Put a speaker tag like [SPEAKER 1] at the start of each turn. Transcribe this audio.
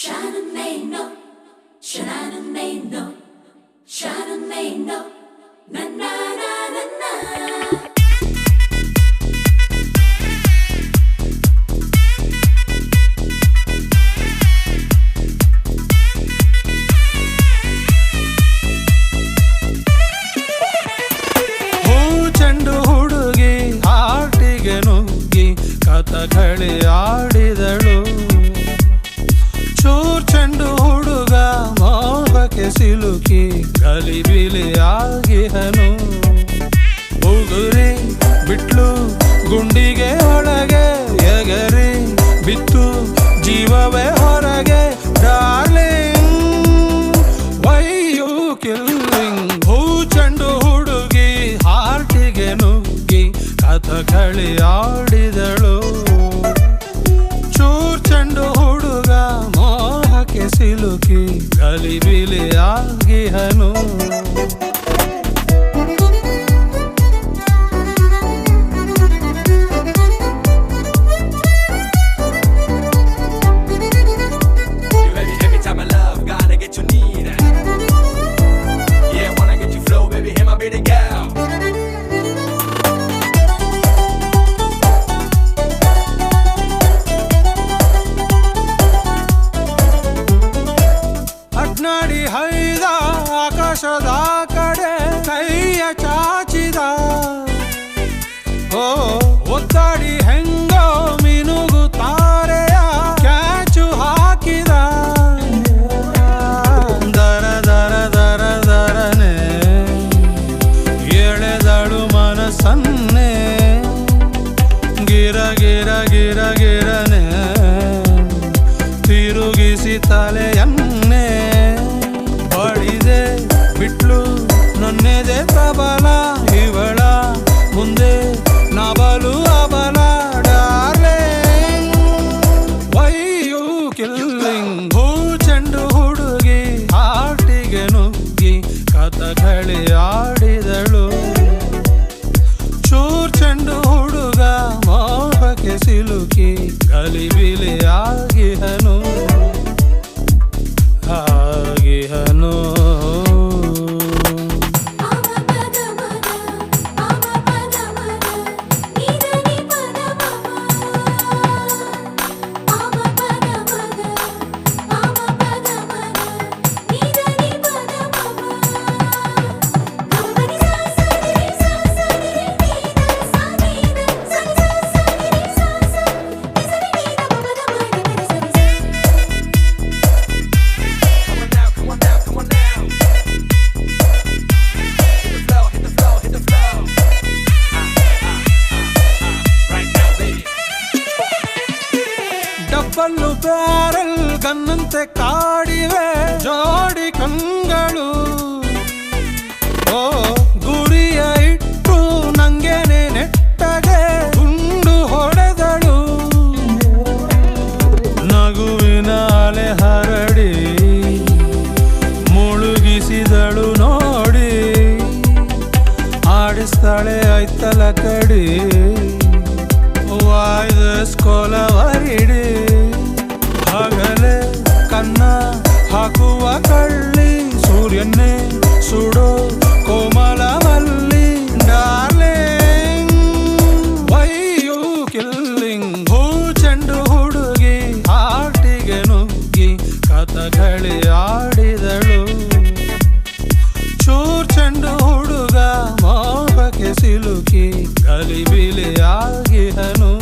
[SPEAKER 1] Sha-na-na-no, sha-na-na-na-no, sha-na-na-no, na-na-na-na-na.
[SPEAKER 2] ಚೆಂಡು ಹುಡುಗಿ ಹಾಟಿಗೆ ನುಗ್ಗಿ ಕಥಕಳಿ ಆಡಿದಳು. ಚೂರ್ ಚೆಂಡು ಹುಡುಗ ಮೋಹಕ್ಕೆ ಸಿಲುಕಿ ಗಲಿಬಿಲಿ ಆಗಿಹನು. ಉಗುರಿ ಬಿಟ್ಲು ಗುಂಡಿಗೆ ಒಳಗೆ ಎಗರಿ ಬಿತ್ತು ಜೀವವೇ ಹೊರಗೆ. Darling why you killing. ಹೂ ಚೆಂಡು ಹುಡುಗಿ ಹಾರ್ಟಿಗೆ ನುಗ್ಗಿ ಕಥಕಳಿ ಆಡಿದಳು. ಚೂರ್ ಚೆಂಡು ಹುಡುಗ ಮೋಹಕ್ಕೆ ಸಿಲುಕಿ ಗಲಿಬಿಲಿ ಆಗಿಹನು. ಅಡ್ನಾಡಿ ಹೈದ ಆಕಾಶದ ಕಡೆ ಕೈಯ ಚಾಚಿದ. ಓ ಒತ್ತಾಡಿ ಹೆಂಗೋ ಮಿನುಗು ತಾರೆಯ ಕ್ಯಾಚು ಹಾಕಿದ. ದರ ದರ ದರ ದರನೆ ಎಳೆದಳು ಮನಸ್ಸನ್ನೇ. ಗಿರ ಗಿರ ಗಿರ ಗಿರನೆ ತಿರುಗಿಸಿ ತಲೆಯನ್ನೇ. ಬಡಿದೆ ಬಿಟ್ಲು ನನ್ನೆದೆ ಪ್ರಬಲ ಇವಳ ಮುಂದೆ ನಬಲು ಅಬಲ. Darling why you killing. ಹೂ ಚೆಂಡು ಹುಡುಗಿ ಹಾಟಿಗೆ ನುಗ್ಗಿ ಕಥಕಳಿ ಆಡಿದಳು. ಚೂರ್ ಚೆಂಡು ಹುಡುಗ ಮೋಹಕ್ಕೆ ಸಿಲುಕಿ ಗಲಿಬಿಲಿ ಆಗಿಹನು. ಆಗಿಹನು. ಡಬ್ಬಲ್ಲು ಬ್ಯಾರಲ್ ಗನ್ನಂತೆ ಕಾಡಿವೆ ಜೋಡಿ ಕಂಗಳು. ಓ ಗುರಿಯ ಇಟ್ಟು ನಂಗೆನೆ ನೆಟ್ಟಗೆ ಗುಂಡು ಹೊಡೆದಳು. ನಗುವಿನ ಅಲೆ ಹರಡಿ ಮುಳುಗಿಸಿದಳು ನೋಡಿ. ಆಡಿಸ್ತಾಳೆ ಐತಲ ಕಡಿ ವಾಯ್ದಸ್ಕೊಲವರಿಡಿ. ಹಗಲೇ ಕನ್ನ ಹಾಕುವ ಕಳ್ಳಿ ಸೂರ್ಯನ್ನೇ ಸುಡೋ ಕೋಮಲ ಮಲ್ಲಿ. Darling why you killing. ಹೂ ಚೆಂಡು ಹುಡುಗಿ ಹಾಟಿಗೆ ನುಗ್ಗಿ ಕಥಕಳಿ ಆಡಿದಳು. ಚೂರ್ ಚೆಂಡು ಹುಡುಗ ಮೋಹಕ್ಕೆ ಸಿಲುಕಿ ಗಲಿಬಿಲಿ ಆಗಿಹನು.